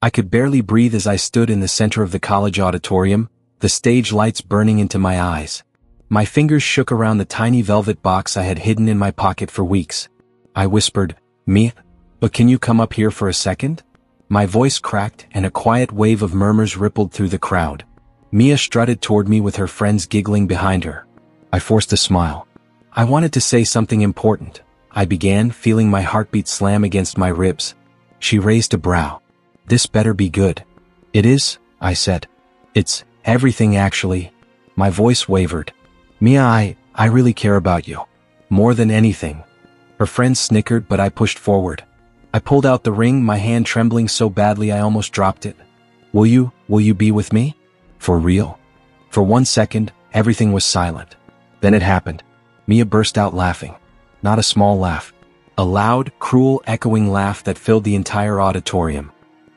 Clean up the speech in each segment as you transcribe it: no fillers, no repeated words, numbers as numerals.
I could barely breathe as I stood in the center of the college auditorium, the stage lights burning into my eyes. My fingers shook around the tiny velvet box I had hidden in my pocket for weeks. I whispered, "Mia, but can you come up here for a second?" My voice cracked and a quiet wave of murmurs rippled through the crowd. Mia strutted toward me with her friends giggling behind her. I forced a smile. "I wanted to say something important," I began, feeling my heartbeat slam against my ribs. She raised a brow. "This better be good." "It is," I said. "It's everything actually." My voice wavered. "Mia, I really care about you. More than anything." Her friends snickered, but I pushed forward. I pulled out the ring, my hand trembling so badly I almost dropped it. Will you be with me? For real?" For 1 second, everything was silent. Then it happened. Mia burst out laughing. Not a small laugh. A loud, cruel, echoing laugh that filled the entire auditorium.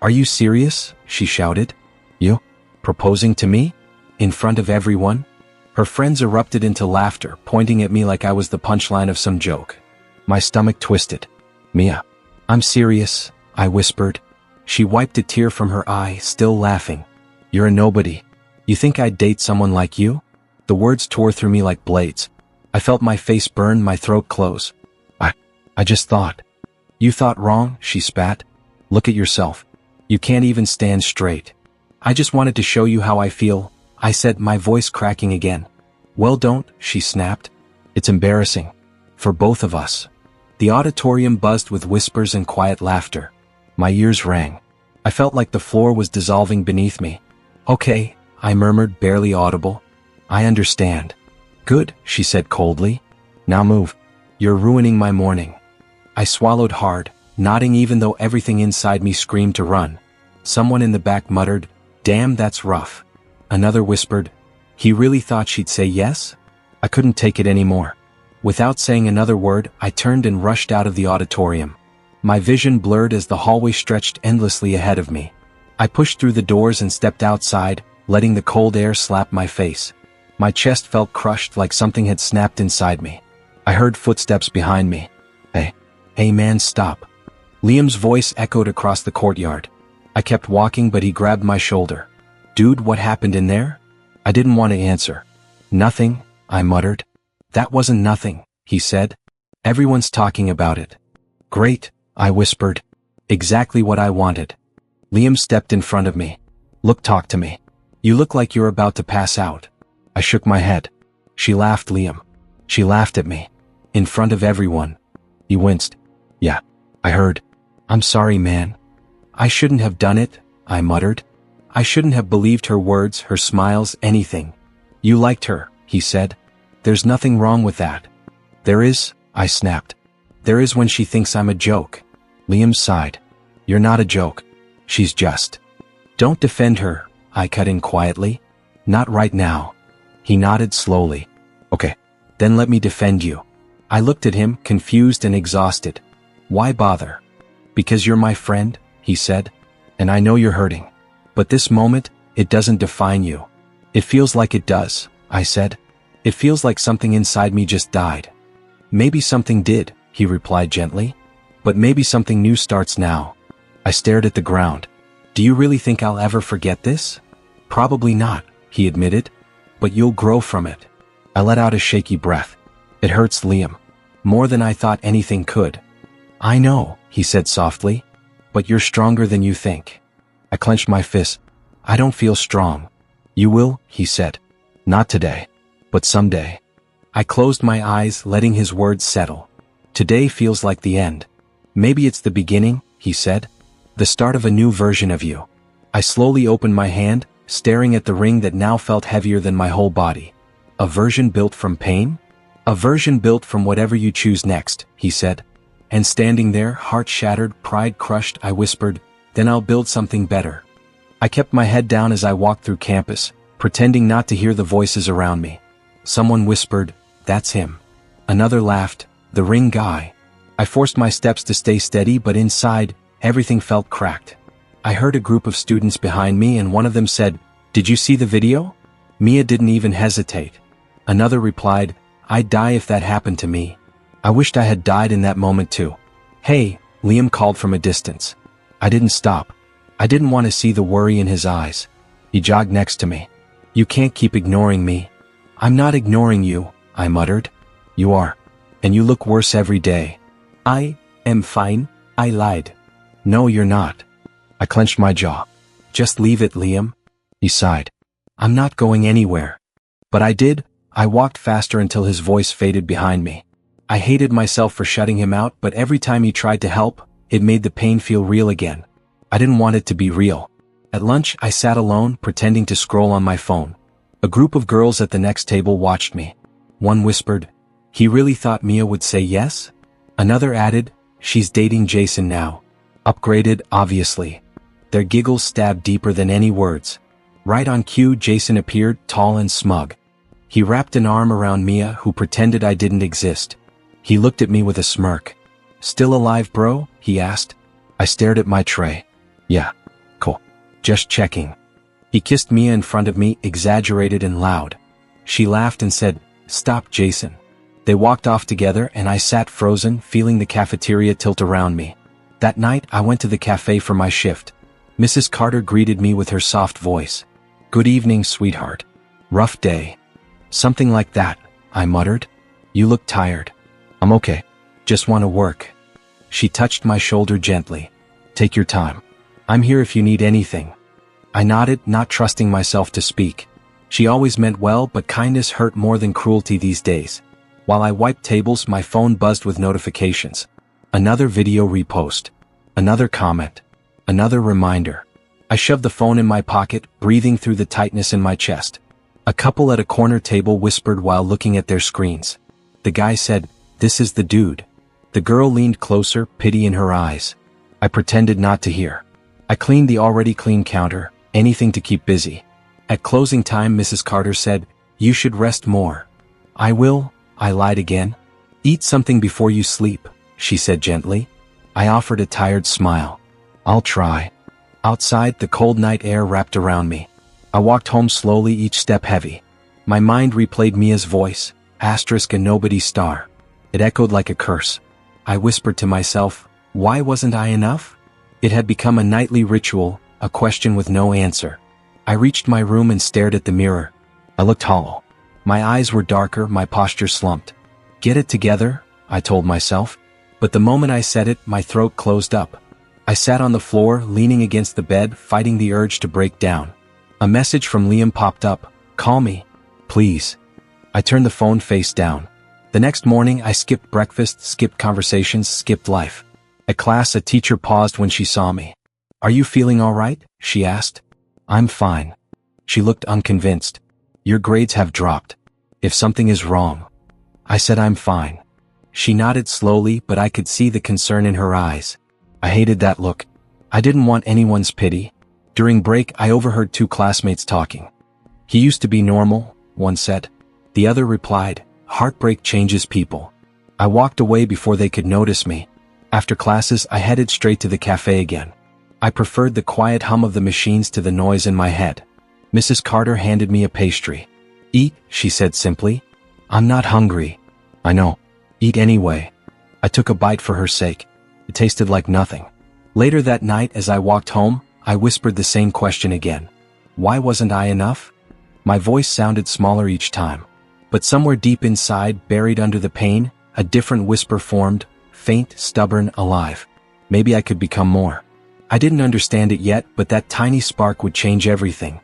"Are you serious?" she shouted. "You? Proposing to me? In front of everyone?" Her friends erupted into laughter, pointing at me like I was the punchline of some joke. My stomach twisted. "Mia, I'm serious," I whispered. She wiped a tear from her eye, still laughing. "You're a nobody. You think I'd date someone like you?" The words tore through me like blades. I felt my face burn, my throat close. I just thought." "You thought wrong," she spat. "Look at yourself. You can't even stand straight." "I just wanted to show you how I feel," I said, my voice cracking again. "Well, don't," she snapped. "It's embarrassing. For both of us." The auditorium buzzed with whispers and quiet laughter. My ears rang. I felt like the floor was dissolving beneath me. "Okay," I murmured, barely audible. "I understand." "Good," she said coldly. "Now move. You're ruining my morning." I swallowed hard, nodding even though everything inside me screamed to run. Someone in the back muttered, "Damn, that's rough." Another whispered, "He really thought she'd say yes?" I couldn't take it anymore. Without saying another word, I turned and rushed out of the auditorium. My vision blurred as the hallway stretched endlessly ahead of me. I pushed through the doors and stepped outside, letting the cold air slap my face. My chest felt crushed like something had snapped inside me. I heard footsteps behind me. Hey man, stop." Liam's voice echoed across the courtyard. I kept walking, but he grabbed my shoulder. "Dude, what happened in there?" I didn't want to answer. "Nothing," I muttered. "That wasn't nothing," he said. "Everyone's talking about it." "Great," I whispered. "Exactly what I wanted." Liam stepped in front of me. "Look, talk to me. You look like you're about to pass out." I shook my head. "She laughed, Liam. She laughed at me. In front of everyone." He winced. "Yeah, I heard." "I'm sorry, man. I shouldn't have done it," I muttered. I shouldn't have believed her words, her smiles, anything. "You liked her," he said. "There's nothing wrong with that." "There is," I snapped. "There is when she thinks I'm a joke." Liam sighed. "You're not a joke. She's just." "Don't defend her," I cut in quietly. "Not right now." He nodded slowly. "Okay, then let me defend you." I looked at him, confused and exhausted. "Why bother?" "Because you're my friend," he said. "And I know you're hurting. But this moment, it doesn't define you." "It feels like it does," I said. "It feels like something inside me just died." "Maybe something did," he replied gently. "But maybe something new starts now." I stared at the ground. "Do you really think I'll ever forget this?" "Probably not," he admitted. "But you'll grow from it." I let out a shaky breath. "It hurts, Liam. More than I thought anything could." "I know," he said softly. "But you're stronger than you think." I clenched my fist. "I don't feel strong." "You will," he said. "Not today. But someday." I closed my eyes, letting his words settle. "Today feels like the end." "Maybe it's the beginning," he said. "The start of a new version of you." I slowly opened my hand, staring at the ring that now felt heavier than my whole body. "A version built from pain?" "A version built from whatever you choose next," he said. And standing there, heart shattered, pride crushed, I whispered, "Then I'll build something better." I kept my head down as I walked through campus, pretending not to hear the voices around me. Someone whispered, "That's him." Another laughed, "The ring guy." I forced my steps to stay steady, but inside, everything felt cracked. I heard a group of students behind me and one of them said, "Did you see the video?" Mia didn't even hesitate. Another replied, "I'd die if that happened to me." I wished I had died in that moment too. "Hey," Liam called from a distance. I didn't stop. I didn't want to see the worry in his eyes. He jogged next to me. You can't keep ignoring me. I'm not ignoring you, I muttered. You are. And you look worse every day. I am fine, I lied. No, you're not. I clenched my jaw. Just leave it, Liam. He sighed. I'm not going anywhere. But I did. I walked faster until his voice faded behind me. I hated myself for shutting him out, but every time he tried to help, it made the pain feel real again. I didn't want it to be real. At lunch, I sat alone, pretending to scroll on my phone. A group of girls at the next table watched me. One whispered, "He really thought Mia would say yes?" Another added, "She's dating Jason now. Upgraded, obviously." Their giggles stabbed deeper than any words. Right on cue, Jason appeared, tall and smug. He wrapped an arm around Mia, who pretended I didn't exist. He looked at me with a smirk. "Still alive, bro?" he asked. I stared at my tray. "Yeah. Cool. Just checking." He kissed Mia in front of me, exaggerated and loud. She laughed and said, "Stop, Jason." They walked off together and I sat frozen, feeling the cafeteria tilt around me. That night, I went to the cafe for my shift. Mrs. Carter greeted me with her soft voice. "Good evening, sweetheart. Rough day." "Something like that," I muttered. "You look tired." "I'm okay. Just want to work." She touched my shoulder gently. "Take your time. I'm here if you need anything." I nodded, not trusting myself to speak. She always meant well, but kindness hurt more than cruelty these days. While I wiped tables, my phone buzzed with notifications. Another video repost. Another comment. Another reminder. I shoved the phone in my pocket, breathing through the tightness in my chest. A couple at a corner table whispered while looking at their screens. The guy said, "This is the dude." The girl leaned closer, pity in her eyes. I pretended not to hear. I cleaned the already clean counter, anything to keep busy. At closing time, Mrs. Carter said, "You should rest more." "I will," I lied again. "Eat something before you sleep," she said gently. I offered a tired smile. "I'll try." Outside, the cold night air wrapped around me. I walked home slowly, each step heavy. My mind replayed Mia's voice, asterisk a nobody star. It echoed like a curse. I whispered to myself, why wasn't I enough? It had become a nightly ritual, a question with no answer. I reached my room and stared at the mirror. I looked hollow. My eyes were darker, my posture slumped. "Get it together," I told myself. But the moment I said it, my throat closed up. I sat on the floor, leaning against the bed, fighting the urge to break down. A message from Liam popped up. "Call me, please." I turned the phone face down. The next morning, I skipped breakfast, skipped conversations, skipped life. At class, a teacher paused when she saw me. "Are you feeling all right?" she asked. "I'm fine." She looked unconvinced. "Your grades have dropped. If something is wrong." I said I'm fine. She nodded slowly, but I could see the concern in her eyes. I hated that look. I didn't want anyone's pity. During break, I overheard two classmates talking. "He used to be normal," one said. The other replied, "Heartbreak changes people." I walked away before they could notice me. After classes, I headed straight to the cafe again. I preferred the quiet hum of the machines to the noise in my head. Mrs. Carter handed me a pastry. "Eat," she said simply. "I'm not hungry." "I know. Eat anyway." I took a bite for her sake. It tasted like nothing. Later that night, as I walked home, I whispered the same question again. Why wasn't I enough? My voice sounded smaller each time. But somewhere deep inside, buried under the pain, a different whisper formed, faint, stubborn, alive. Maybe I could become more. I didn't understand it yet, but that tiny spark would change everything.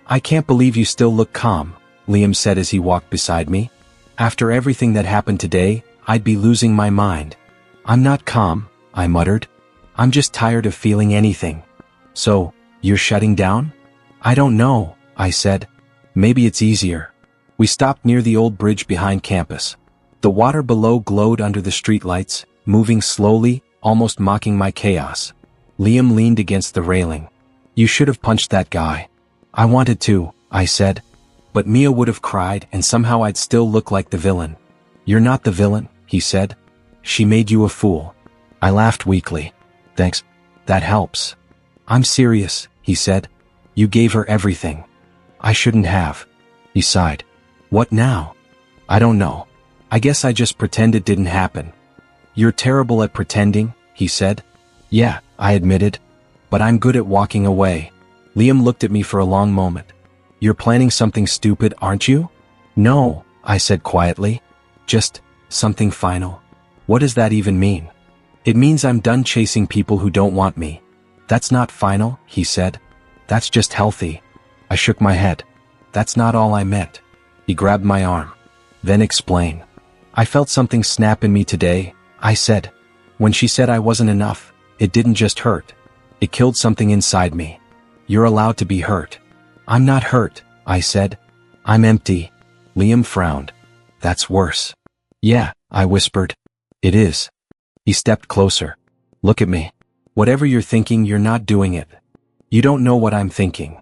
"I can't believe you still look calm," Liam said as he walked beside me. "After everything that happened today, I'd be losing my mind." "I'm not calm," I muttered. "I'm just tired of feeling anything." "So, you're shutting down?" "I don't know," I said. "Maybe it's easier." We stopped near the old bridge behind campus. The water below glowed under the streetlights, moving slowly, almost mocking my chaos. Liam leaned against the railing. "You should have punched that guy." "I wanted to," I said. "But Mia would have cried, and somehow I'd still look like the villain." "You're not the villain," he said. "She made you a fool." I laughed weakly. "Thanks. That helps." "I'm serious," he said. "You gave her everything." "I shouldn't have." He sighed. "What now?" "I don't know. I guess I just pretend it didn't happen." "You're terrible at pretending," he said. "Yeah," I admitted. But I'm good at walking away. Liam looked at me for a long moment. You're planning something stupid, aren't you? No, I said quietly. Just something final. What does that even mean? It means I'm done chasing people who don't want me. That's not final, he said. That's just healthy. I shook my head. That's not all I meant. He grabbed my arm. Then explain. I felt something snap in me today, I said. When she said I wasn't enough, it didn't just hurt. It killed something inside me. You're allowed to be hurt. I'm not hurt, I said. I'm empty. Liam frowned. That's worse. Yeah, I whispered. It is. He stepped closer. Look at me. Whatever you're thinking, you're not doing it. You don't know what I'm thinking.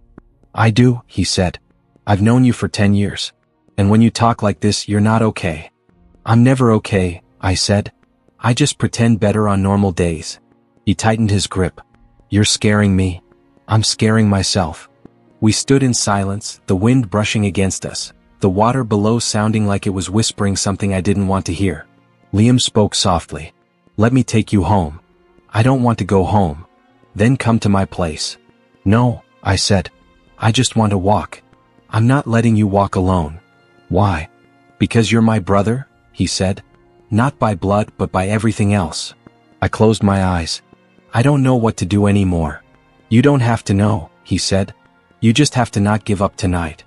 I do, he said. I've known you for 10 years. And when you talk like this, you're not okay. I'm never okay, I said. I just pretend better on normal days. He tightened his grip. You're scaring me. I'm scaring myself. We stood in silence, the wind brushing against us, the water below sounding like it was whispering something I didn't want to hear. Liam spoke softly. Let me take you home. I don't want to go home. Then come to my place. No, I said. I just want to walk. I'm not letting you walk alone. Why? Because you're my brother, he said. Not by blood, but by everything else. I closed my eyes. I don't know what to do anymore. You don't have to know, he said. You just have to not give up tonight.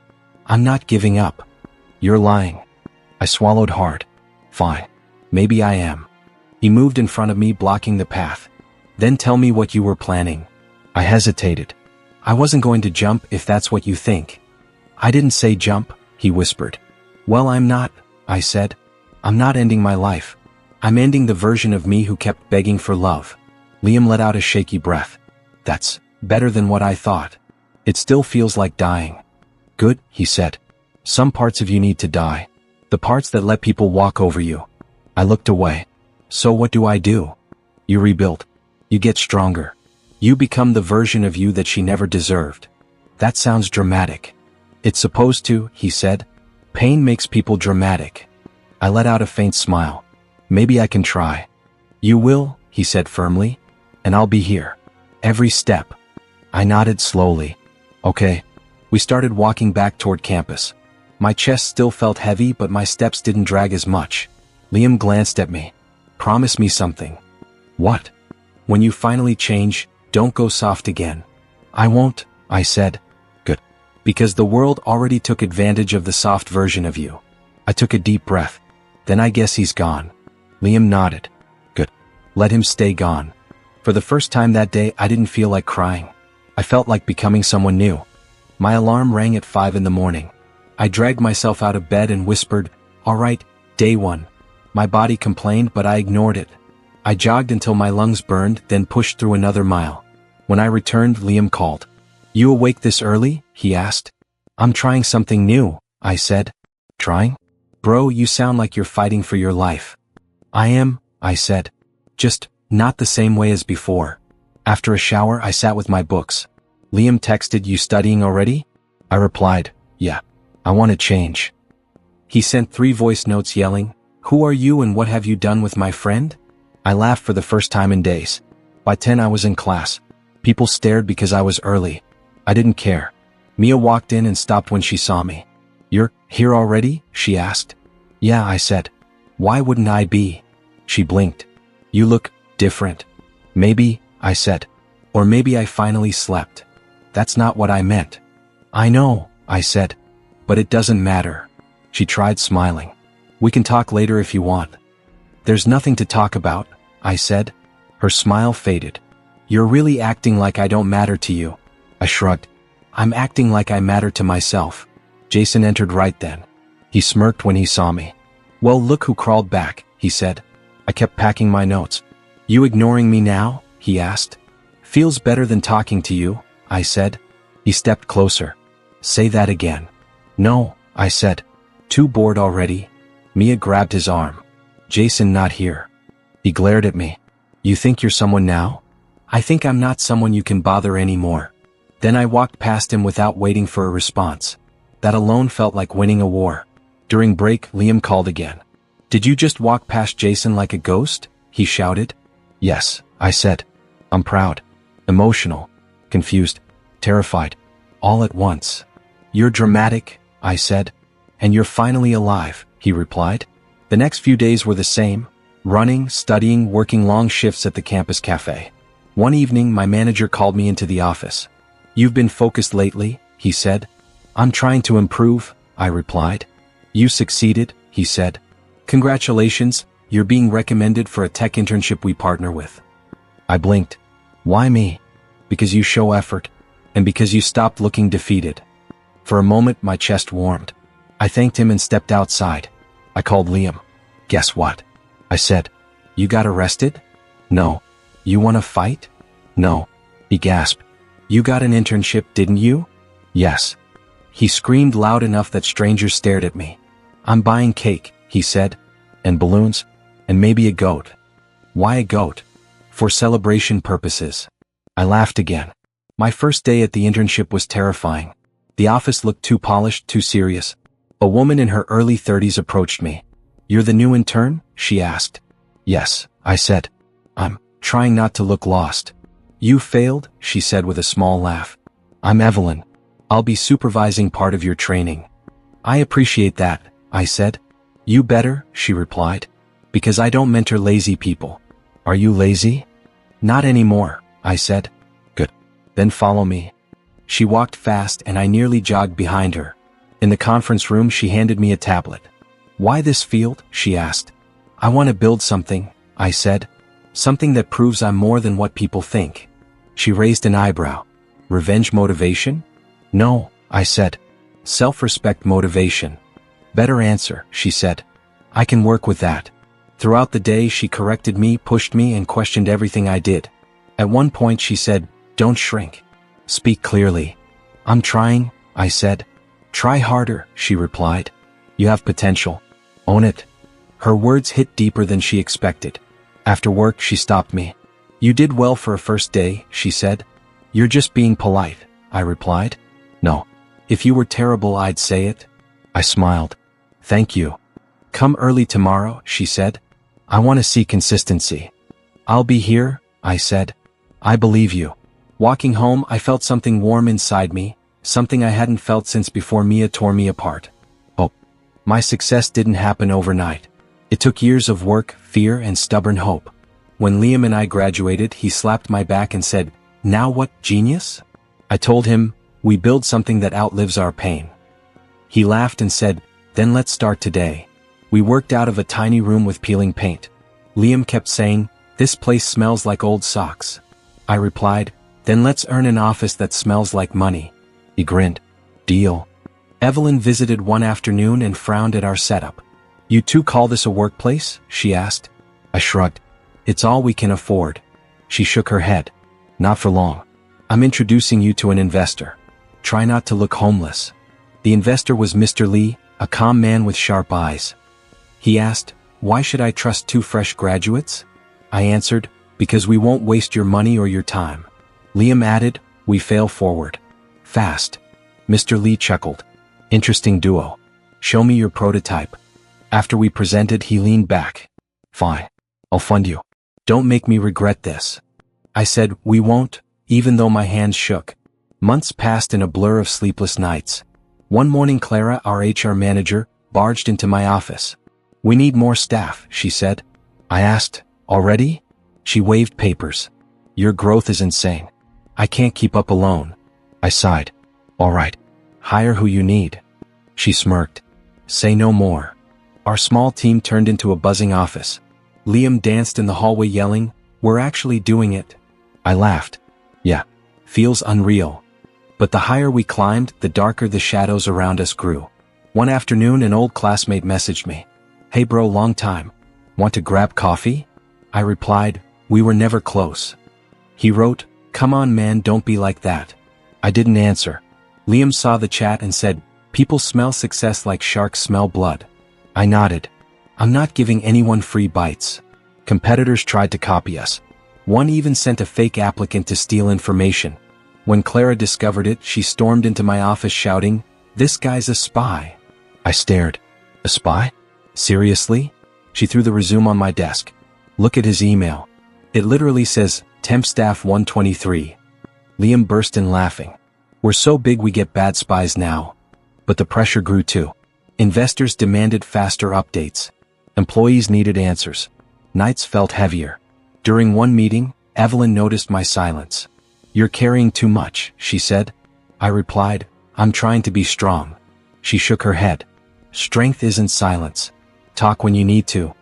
I'm not giving up. You're lying. I swallowed hard. Fine. Maybe I am. He moved in front of me, blocking the path. Then tell me what you were planning. I hesitated. I wasn't going to jump if that's what you think. I didn't say jump, he whispered. Well, I'm not, I said. I'm not ending my life. I'm ending the version of me who kept begging for love. Liam let out a shaky breath. That's better than what I thought. It still feels like dying. Good, he said. Some parts of you need to die. The parts that let people walk over you. I looked away. So what do? You rebuild. You get stronger. You become the version of you that she never deserved. That sounds dramatic. It's supposed to, he said. Pain makes people dramatic. I let out a faint smile. Maybe I can try. You will, he said firmly. And I'll be here. Every step. I nodded slowly. Okay. We started walking back toward campus. My chest still felt heavy, but my steps didn't drag as much. Liam glanced at me. Promise me something. What? When you finally change, don't go soft again. I won't, I said. Good. Because the world already took advantage of the soft version of you. I took a deep breath. Then I guess he's gone. Liam nodded. Good. Let him stay gone. For the first time that day, I didn't feel like crying. I felt like becoming someone new. My alarm rang at 5 in the morning. I dragged myself out of bed and whispered, all right, day 1. My body complained, but I ignored it. I jogged until my lungs burned, then pushed through another mile. When I returned, Liam called. You awake this early? He asked. I'm trying something new, I said. Trying? Bro, you sound like you're fighting for your life. I am, I said. Just not the same way as before. After a shower, I sat with my books. Liam texted, you studying already? I replied, yeah. I want to change. He sent 3 voice notes yelling, who are you and what have you done with my friend? I laughed for the first time in days. By 10 I was in class. People stared because I was early. I didn't care. Mia walked in and stopped when she saw me. You're here already? She asked. Yeah, I said. Why wouldn't I be? She blinked. You look different. Maybe, I said. Or maybe I finally slept. That's not what I meant. I know, I said. But it doesn't matter. She tried smiling. We can talk later if you want. There's nothing to talk about, I said. Her smile faded. You're really acting like I don't matter to you. I shrugged. I'm acting like I matter to myself. Jason entered right then. He smirked when he saw me. Well, look who crawled back, he said. I kept packing my notes. You ignoring me now? He asked. Feels better than talking to you, I said. He stepped closer. Say that again. No, I said. Too bored already? Mia grabbed his arm. Jason not here. He glared at me. You think you're someone now? I think I'm not someone you can bother anymore. Then I walked past him without waiting for a response. That alone felt like winning a war. During break, Liam called again. Did you just walk past Jason like a ghost? He shouted. Yes, I said. I'm proud. emotional, confused, terrified, all at once. "You're dramatic," I said. "And you're finally alive," he replied. The next few days were the same: running, studying, working long shifts at the campus cafe. One evening, my manager called me into the office. "You've been focused lately," he said. "I'm trying to improve," I replied. "You succeeded," he said. "Congratulations, you're being recommended for a tech internship we partner with." I blinked. "Why me?" "Because you show effort, and because you stopped looking defeated." For a moment, my chest warmed. I thanked him and stepped outside. I called Liam. "Guess what?" I said. "You got arrested?" "No." "You want to fight?" "No." He gasped. "You got an internship, didn't you?" "Yes." He screamed loud enough that strangers stared at me. "I'm buying cake," he said. "And balloons. And maybe a goat." "Why a goat?" "For celebration purposes." I laughed again. My first day at the internship was terrifying. The office looked too polished, too serious. A woman in her early 30s approached me. "You're the new intern?" she asked. "Yes," I said. "I'm trying not to look lost." "You failed," she said with a small laugh. "I'm Evelyn. I'll be supervising part of your training." "I appreciate that," I said. "You better," she replied. "Because I don't mentor lazy people." "Are you lazy?" "Not anymore," I said. "Good. Then follow me." She walked fast and I nearly jogged behind her. In the conference room, she handed me a tablet. "Why this field?" she asked. "I want to build something," I said. "Something that proves I'm more than what people think." She raised an eyebrow. "Revenge motivation?" "No," I said. "Self-respect motivation." "Better answer," she said. "I can work with that." Throughout the day, she corrected me, pushed me, and questioned everything I did. At one point, she said, "Don't shrink. Speak clearly." "I'm trying," I said. "Try harder," she replied. "You have potential. Own it." Her words hit deeper than she expected. After work, she stopped me. "You did well for a first day," she said. "You're just being polite," I replied. "No. If you were terrible, I'd say it." I smiled. "Thank you." "Come early tomorrow," she said. "I want to see consistency." "I'll be here," I said. "I believe you." Walking home, I felt something warm inside me, something I hadn't felt since before Mia tore me apart. Hope. My success didn't happen overnight. It took years of work, fear, and stubborn hope. When Liam and I graduated, he slapped my back and said, "Now what, genius?" I told him, "We build something that outlives our pain." He laughed and said, "Then let's start today." We worked out of a tiny room with peeling paint. Liam kept saying, "This place smells like old socks." I replied, "Then let's earn an office that smells like money." He grinned. "Deal." Evelyn visited one afternoon and frowned at our setup. "You two call this a workplace?" she asked. I shrugged. "It's all we can afford." She shook her head. "Not for long. I'm introducing you to an investor. Try not to look homeless." The investor was Mr. Lee, a calm man with sharp eyes. He asked, "Why should I trust two fresh graduates?" I answered, "Because we won't waste your money or your time." Liam added, "We fail forward. Fast." Mr. Lee chuckled. "Interesting duo. Show me your prototype." After we presented, he leaned back. "Fine. I'll fund you. Don't make me regret this." I said, "We won't," even though my hands shook. Months passed in a blur of sleepless nights. One morning, Clara, our HR manager, barged into my office. "We need more staff," she said. I asked, "Already?" She waved papers. "Your growth is insane. I can't keep up alone." I sighed. "All right. Hire who you need." She smirked. "Say no more." Our small team turned into a buzzing office. Liam danced in the hallway yelling, "We're actually doing it." I laughed. "Yeah, feels unreal." But the higher we climbed, the darker the shadows around us grew. One afternoon, an old classmate messaged me. "Hey bro, long time. Want to grab coffee?" I replied, "We were never close." He wrote, "Come on man, don't be like that." I didn't answer. Liam saw the chat and said, "People smell success like sharks smell blood." I nodded. "I'm not giving anyone free bites." Competitors tried to copy us. One even sent a fake applicant to steal information. When Clara discovered it, she stormed into my office shouting, "This guy's a spy." I stared. "A spy? Seriously?" She threw the resume on my desk. "Look at his email." It literally says, Temp Staff 123. Liam burst in laughing. We're so big we get bad spies now. But the pressure grew too. Investors demanded faster updates. Employees needed answers. Nights felt heavier. During one meeting, Evelyn noticed my silence. You're carrying too much, she said. I replied, I'm trying to be strong. She shook her head. Strength isn't silence. Talk when you need to.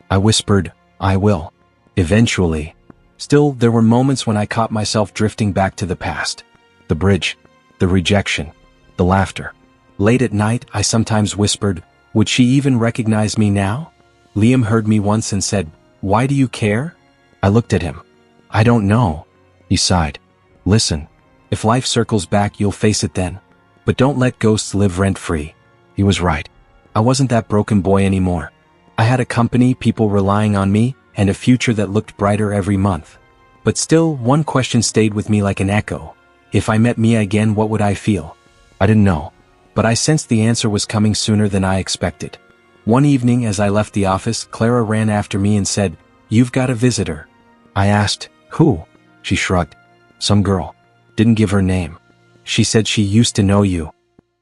I whispered, I will. Eventually. Still, there were moments when I caught myself drifting back to the past. The bridge. The rejection. The laughter. Late at night, I sometimes whispered, would she even recognize me now? Liam heard me once and said, why do you care? I looked at him. I don't know. He sighed. Listen. If life circles back, you'll face it then. But don't let ghosts live rent-free. He was right. I wasn't that broken boy anymore. I had a company, people relying on me, and a future that looked brighter every month. But still, one question stayed with me like an echo. If I met Mia again, what would I feel? I didn't know. But I sensed the answer was coming sooner than I expected. One evening, as I left the office, Clara ran after me and said, You've got a visitor. I asked, Who? She shrugged. Some girl. Didn't give her name. She said she used to know you.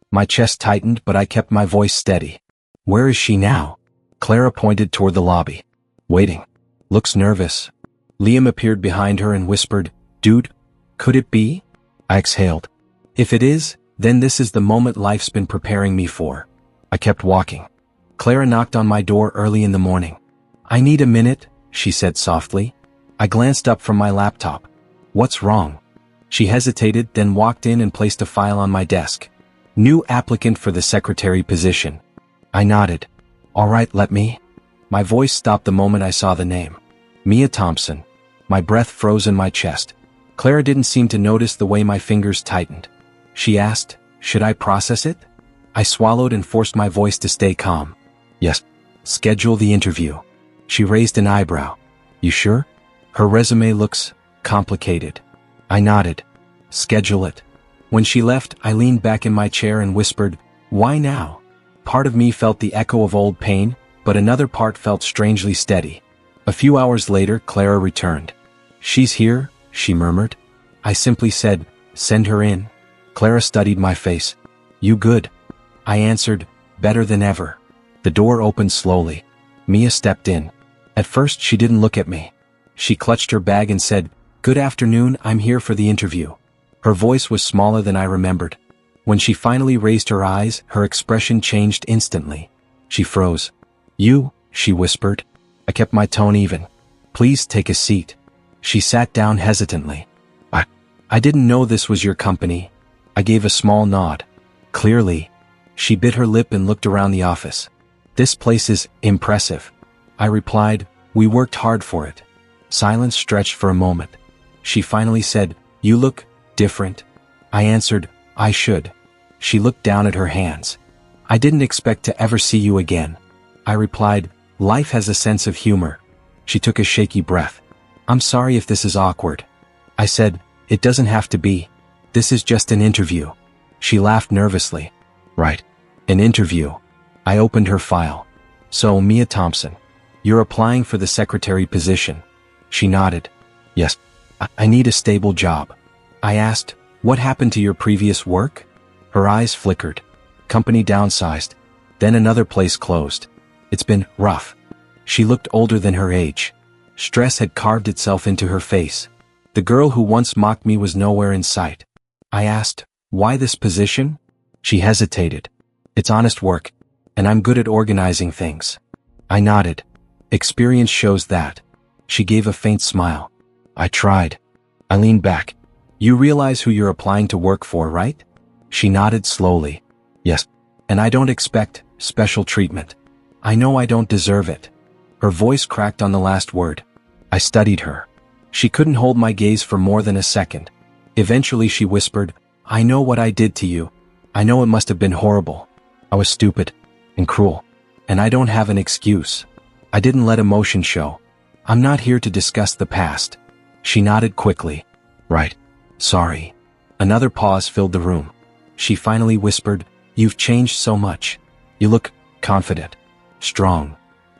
My chest tightened, but I kept my voice steady. Where is she now? Clara pointed toward the lobby. Waiting. Looks nervous. Liam appeared behind her and whispered, Dude, could it be? I exhaled. If it is, then this is the moment life's been preparing me for. I kept walking. Clara knocked on my door early in the morning. I need a minute, she said softly. I glanced up from my laptop. What's wrong? She hesitated, then walked in and placed a file on my desk. New applicant for the secretary position. I nodded. All right, let me. My voice stopped the moment I saw the name. Mia Thompson. My breath froze in my chest. Clara didn't seem to notice the way my fingers tightened. She asked, should I process it? I swallowed and forced my voice to stay calm. Yes. Schedule the interview. She raised an eyebrow. You sure? Her resume looks complicated. I nodded. Schedule it. When she left, I leaned back in my chair and whispered, why now? Part of me felt the echo of old pain, but another part felt strangely steady. A few hours later, Clara returned. She's here, she murmured. I simply said, send her in. Clara studied my face. You good? I answered, better than ever. The door opened slowly. Mia stepped in. At first, she didn't look at me. She clutched her bag and said, Good afternoon, I'm here for the interview. Her voice was smaller than I remembered. When she finally raised her eyes, her expression changed instantly. She froze. You, she whispered. I kept my tone even. Please take a seat. She sat down hesitantly. I didn't know this was your company. I gave a small nod. Clearly. She bit her lip and looked around the office. This place is impressive. I replied, we worked hard for it. Silence stretched for a moment. She finally said, you look different. I answered, I should. She looked down at her hands. I didn't expect to ever see you again. I replied, life has a sense of humor. She took a shaky breath. I'm sorry if this is awkward. I said, it doesn't have to be. This is just an interview. She laughed nervously. Right. An interview. I opened her file. So, Mia Thompson, you're applying for the secretary position. She nodded. Yes. I need a stable job. I asked, what happened to your previous work? Her eyes flickered. Company downsized. Then another place closed. It's been rough. She looked older than her age. Stress had carved itself into her face. The girl who once mocked me was nowhere in sight. I asked, why this position? She hesitated. It's honest work, and I'm good at organizing things. I nodded. Experience shows that. She gave a faint smile. I tried. I leaned back. You realize who you're applying to work for, right? She nodded slowly. Yes. And I don't expect special treatment. I know I don't deserve it. Her voice cracked on the last word. I studied her. She couldn't hold my gaze for more than a second. Eventually she whispered, I know what I did to you. I know it must have been horrible. I was stupid and cruel. And I don't have an excuse. I didn't let emotion show. I'm not here to discuss the past. She nodded quickly. Right. Sorry. Another pause filled the room. She finally whispered, you've changed so much. You look confident. Strong.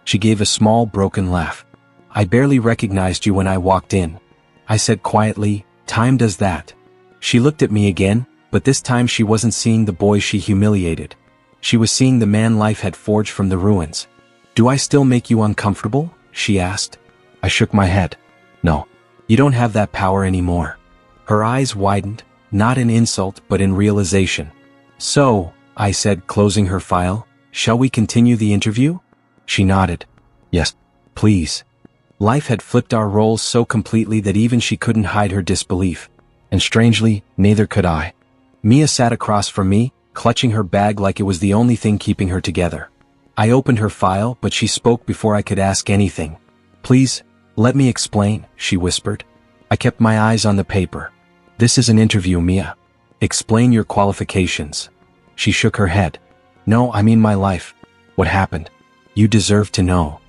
She gave a small broken laugh. I barely recognized you when I walked in. I said quietly, time does that. She looked at me again, but this time she wasn't seeing the boy she humiliated. She was seeing the man life had forged from the ruins. Do I still make you uncomfortable? She asked. I shook my head. No. You don't have that power anymore. Her eyes widened, not in insult but in realization. So, I said, closing her file, shall we continue the interview? She nodded. Yes, please. Life had flipped our roles so completely that even she couldn't hide her disbelief. And strangely, neither could I. Mia sat across from me, clutching her bag like it was the only thing keeping her together. I opened her file, but she spoke before I could ask anything. Please, let me explain, she whispered. I kept my eyes on the paper. This is an interview, Mia. Explain your qualifications. She shook her head. No, I mean my life. What happened? You deserve to know.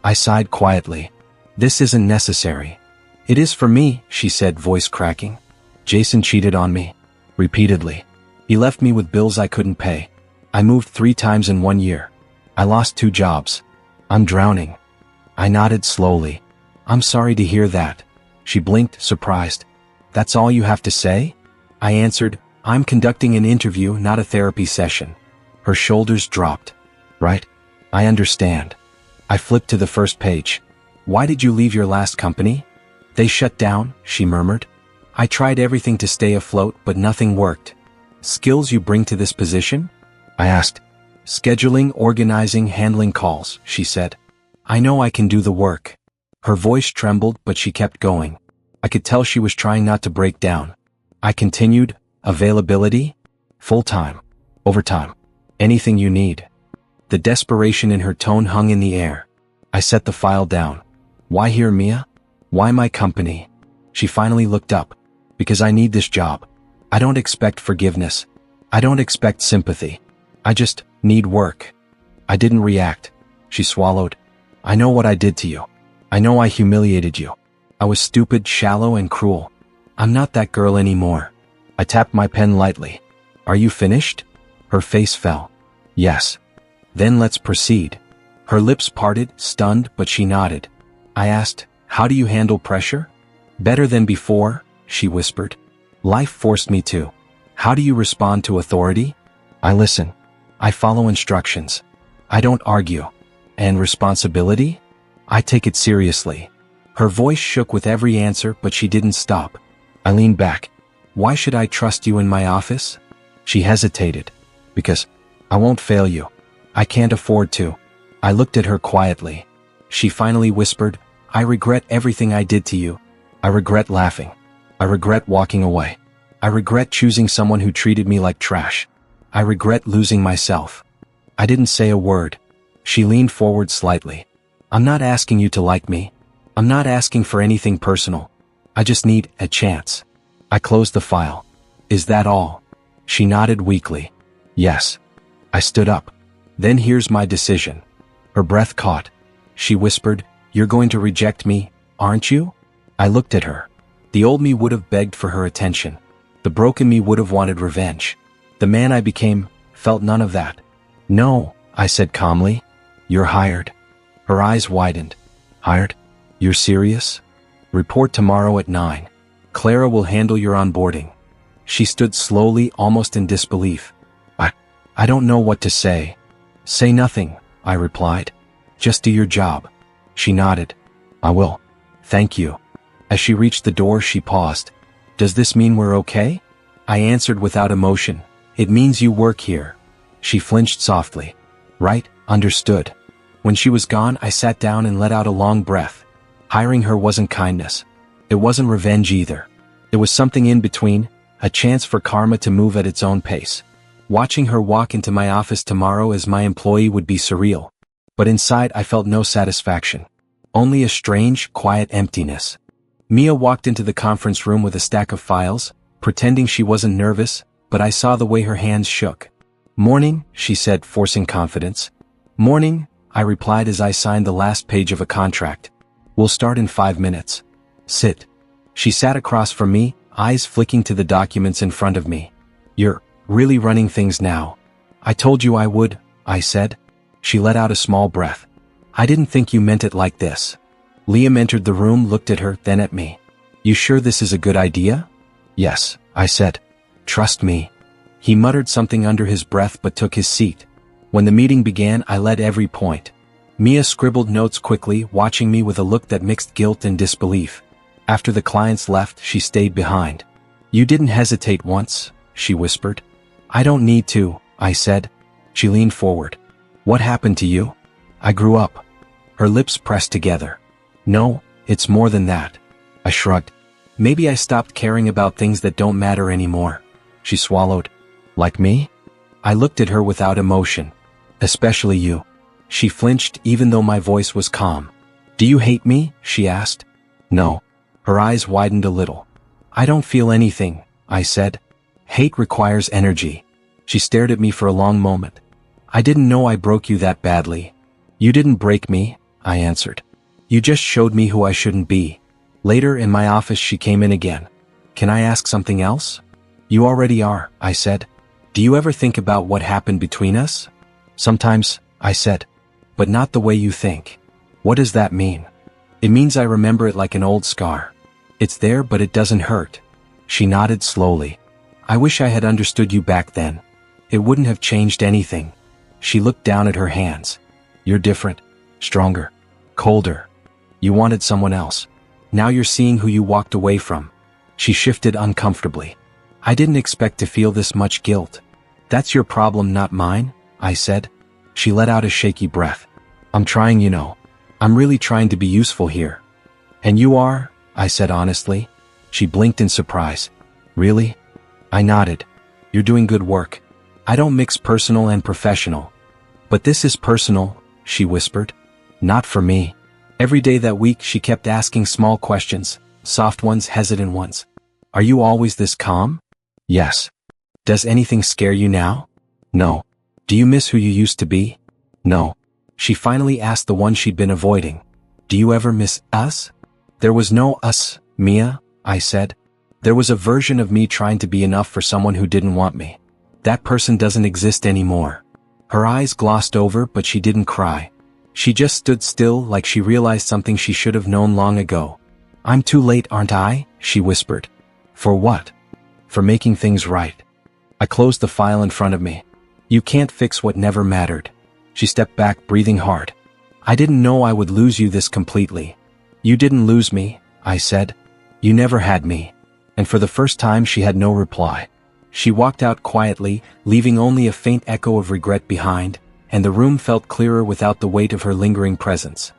I sighed quietly. This isn't necessary. It is for me, she said, voice cracking. Jason cheated on me. Repeatedly. He left me with bills I couldn't pay. I moved 3 times in 1 year. I lost 2 jobs. I'm drowning. I nodded slowly. I'm sorry to hear that. She blinked, surprised. That's all you have to say? I answered, I'm conducting an interview, not a therapy session. Her shoulders dropped. Right? I understand. I flipped to the first page. Why did you leave your last company? They shut down, she murmured. I tried everything to stay afloat, but nothing worked. Skills you bring to this position? I asked. Scheduling, organizing, handling calls, she said. I know I can do the work. Her voice trembled, but she kept going. I could tell she was trying not to break down. I continued, availability? Full-time. Overtime. Anything you need. The desperation in her tone hung in the air. I set the file down. Why here, Mia? Why my company? She finally looked up. Because I need this job. I don't expect forgiveness. I don't expect sympathy. I just need work. I didn't react. She swallowed. I know what I did to you. I know I humiliated you. I was stupid, shallow, and cruel. I'm not that girl anymore. I tapped my pen lightly. Are you finished? Her face fell. Yes. Then let's proceed. Her lips parted, stunned, but she nodded. I asked, how do you handle pressure? Better than before, she whispered. Life forced me to. How do you respond to authority? I listen. I follow instructions. I don't argue. And responsibility? I take it seriously. Her voice shook with every answer, but she didn't stop. I leaned back. Why should I trust you in my office? She hesitated. Because I won't fail you. I can't afford to. I looked at her quietly. She finally whispered, I regret everything I did to you. I regret laughing. I regret walking away. I regret choosing someone who treated me like trash. I regret losing myself. I didn't say a word. She leaned forward slightly. I'm not asking you to like me. I'm not asking for anything personal. I just need a chance. I closed the file. Is that all? She nodded weakly. Yes. I stood up. Then here's my decision. Her breath caught. She whispered, You're going to reject me, aren't you? I looked at her. The old me would have begged for her attention. The broken me would have wanted revenge. The man I became felt none of that. No, I said calmly. You're hired. Her eyes widened. Hired? You're serious? Report tomorrow at 9. Clara will handle your onboarding. She stood slowly, almost in disbelief. I don't know what to say. Say nothing, I replied. Just do your job. She nodded. I will. Thank you. As she reached the door, she paused. Does this mean we're okay? I answered without emotion. It means you work here. She flinched softly. Right, understood. When she was gone, I sat down and let out a long breath. Hiring her wasn't kindness. It wasn't revenge either. It was something in between, a chance for karma to move at its own pace. Watching her walk into my office tomorrow as my employee would be surreal. But inside I felt no satisfaction. Only a strange, quiet emptiness. Mia walked into the conference room with a stack of files, pretending she wasn't nervous, but I saw the way her hands shook. Morning, she said, forcing confidence. Morning, I replied as I signed the last page of a contract. We'll start in 5 minutes. Sit. She sat across from me, eyes flicking to the documents in front of me. You're really running things now. I told you I would, I said. She let out a small breath. I didn't think you meant it like this. Liam entered the room, looked at her, then at me. You sure this is a good idea? Yes, I said. Trust me. He muttered something under his breath but took his seat. When the meeting began, I led every point. Mia scribbled notes quickly, watching me with a look that mixed guilt and disbelief. After the clients left, she stayed behind. You didn't hesitate once, she whispered. I don't need to, I said. She leaned forward. What happened to you? I grew up. Her lips pressed together. No, it's more than that. I shrugged. Maybe I stopped caring about things that don't matter anymore. She swallowed. Like me? I looked at her without emotion. Especially you. She flinched even though my voice was calm. Do you hate me? She asked. No. Her eyes widened a little. I don't feel anything, I said. Hate requires energy. She stared at me for a long moment. I didn't know I broke you that badly. You didn't break me, I answered. You just showed me who I shouldn't be. Later in my office she came in again. Can I ask something else? You already are, I said. Do you ever think about what happened between us? Sometimes, I said. But not the way you think. What does that mean? It means I remember it like an old scar. It's there but it doesn't hurt. She nodded slowly. I wish I had understood you back then. It wouldn't have changed anything. She looked down at her hands. You're different, stronger, colder. You wanted someone else. Now you're seeing who you walked away from. She shifted uncomfortably. I didn't expect to feel this much guilt. That's your problem, not mine, I said. She let out a shaky breath. I'm trying, you know. I'm really trying to be useful here. And you are, I said honestly. She blinked in surprise. Really? I nodded. You're doing good work. I don't mix personal and professional. But this is personal, she whispered. Not for me. Every day that week she kept asking small questions, soft ones, hesitant ones. Are you always this calm? Yes. Does anything scare you now? No. Do you miss who you used to be? No. She finally asked the one she'd been avoiding. Do you ever miss us? There was no us, Mia, I said. There was a version of me trying to be enough for someone who didn't want me. That person doesn't exist anymore. Her eyes glossed over, but she didn't cry. She just stood still like she realized something she should have known long ago. I'm too late, aren't I? She whispered. For what? For making things right. I closed the file in front of me. You can't fix what never mattered. She stepped back, breathing hard. I didn't know I would lose you this completely. You didn't lose me, I said. You never had me. And for the first time she had no reply. She walked out quietly, leaving only a faint echo of regret behind, and the room felt clearer without the weight of her lingering presence.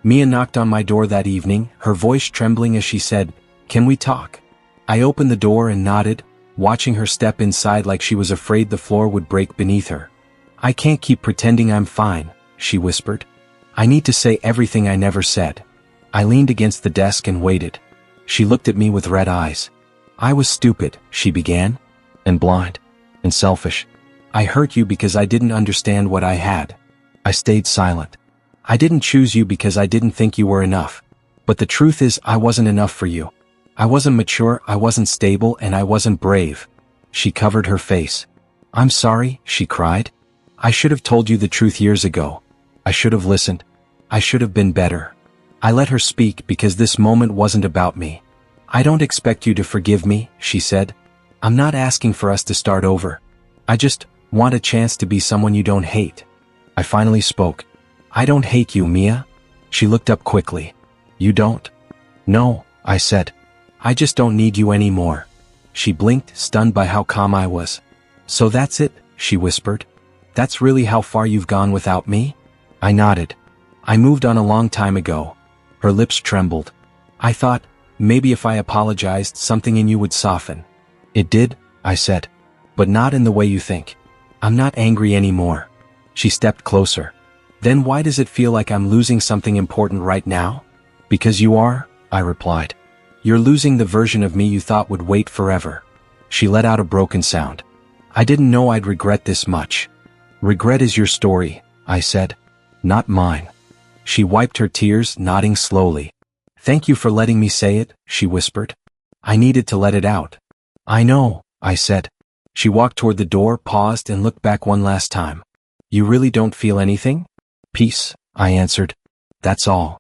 Mia knocked on my door that evening, her voice trembling as she said, "Can we talk?" I opened the door and nodded, watching her step inside like she was afraid the floor would break beneath her. I can't keep pretending I'm fine, she whispered. I need to say everything I never said. I leaned against the desk and waited. She looked at me with red eyes. I was stupid, she began, and blind, and selfish. I hurt you because I didn't understand what I had. I stayed silent. I didn't choose you because I didn't think you were enough. But the truth is I wasn't enough for you. I wasn't mature, I wasn't stable, and I wasn't brave. She covered her face. I'm sorry, she cried. I should have told you the truth years ago. I should have listened. I should have been better. I let her speak because this moment wasn't about me. I don't expect you to forgive me, she said. I'm not asking for us to start over. I just want a chance to be someone you don't hate. I finally spoke. I don't hate you, Mia. She looked up quickly. You don't? No, I said. I just don't need you anymore. She blinked, stunned by how calm I was. So that's it, she whispered. That's really how far you've gone without me? I nodded. I moved on a long time ago. Her lips trembled. I thought, maybe if I apologized, something in you would soften. It did, I said. But not in the way you think. I'm not angry anymore. She stepped closer. Then why does it feel like I'm losing something important right now? Because you are, I replied. You're losing the version of me you thought would wait forever. She let out a broken sound. I didn't know I'd regret this much. Regret is your story, I said. Not mine. She wiped her tears, nodding slowly. Thank you for letting me say it, she whispered. I needed to let it out. I know, I said. She walked toward the door, paused, and looked back one last time. You really don't feel anything? Peace, I answered. That's all.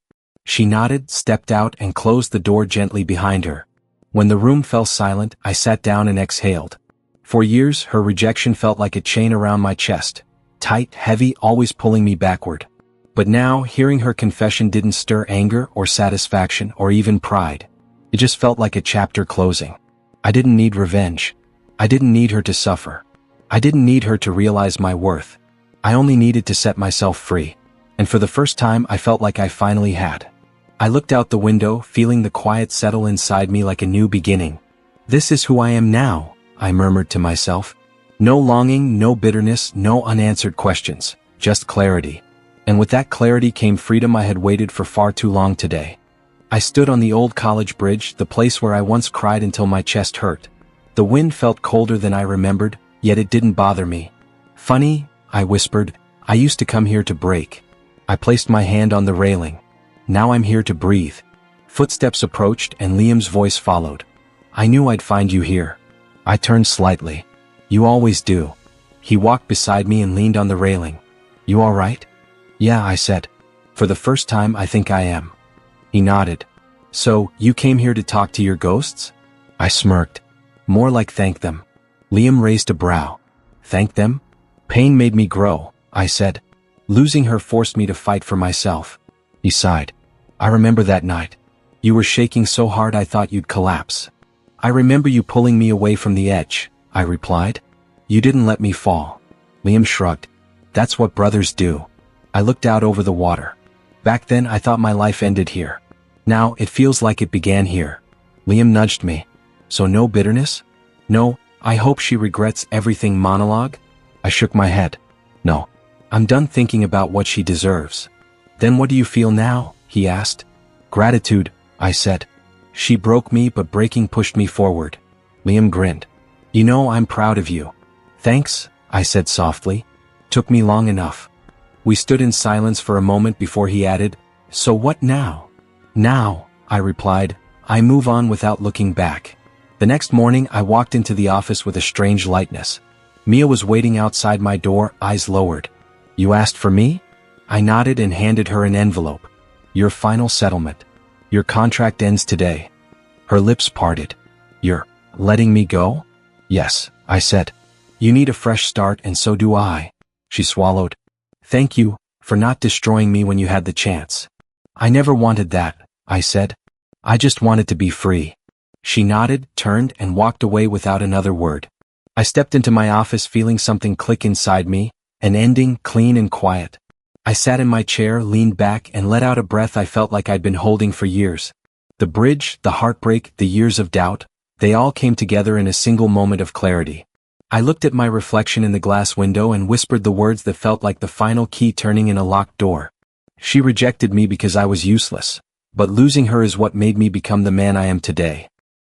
She nodded, stepped out, and closed the door gently behind her. When the room fell silent, I sat down and exhaled. For years, her rejection felt like a chain around my chest. Tight, heavy, always pulling me backward. But now, hearing her confession didn't stir anger or satisfaction or even pride. It just felt like a chapter closing. I didn't need revenge. I didn't need her to suffer. I didn't need her to realize my worth. I only needed to set myself free. And for the first time, I felt like I finally had. I looked out the window, feeling the quiet settle inside me like a new beginning. This is who I am now, I murmured to myself. No longing, no bitterness, no unanswered questions, just clarity. And with that clarity came freedom I had waited for far too long today. I stood on the old college bridge, the place where I once cried until my chest hurt. The wind felt colder than I remembered, yet it didn't bother me. Funny, I whispered, I used to come here to break. I placed my hand on the railing. Now I'm here to breathe. Footsteps approached and Liam's voice followed. I knew I'd find you here. I turned slightly. You always do. He walked beside me and leaned on the railing. You all right? Yeah, I said. For the first time, I think I am. He nodded. So, you came here to talk to your ghosts? I smirked. More like thank them. Liam raised a brow. Thank them? Pain made me grow, I said. Losing her forced me to fight for myself. He sighed. I remember that night. You were shaking so hard I thought you'd collapse. I remember you pulling me away from the edge, I replied. You didn't let me fall. Liam shrugged. That's what brothers do. I looked out over the water. Back then I thought my life ended here. Now it feels like it began here. Liam nudged me. So no bitterness? No, I hope she regrets everything monologue? I shook my head. No. I'm done thinking about what she deserves. Then what do you feel now? He asked. Gratitude, I said. She broke me, but breaking pushed me forward. Liam grinned. You know I'm proud of you. Thanks, I said softly. Took me long enough. We stood in silence for a moment before he added, So what now? Now, I replied, I move on without looking back. The next morning I walked into the office with a strange lightness. Mia was waiting outside my door, eyes lowered. You asked for me? I nodded and handed her an envelope. Your final settlement. Your contract ends today. Her lips parted. You're letting me go? Yes, I said. You need a fresh start and so do I. She swallowed. Thank you for not destroying me when you had the chance. I never wanted that, I said. I just wanted to be free. She nodded, turned, and walked away without another word. I stepped into my office feeling something click inside me, an ending, clean and quiet. I sat in my chair, leaned back, and let out a breath I felt like I'd been holding for years. The bridge, the heartbreak, the years of doubt, they all came together in a single moment of clarity. I looked at my reflection in the glass window and whispered the words that felt like the final key turning in a locked door. She rejected me because I was useless, but losing her is what made me become the man I am today.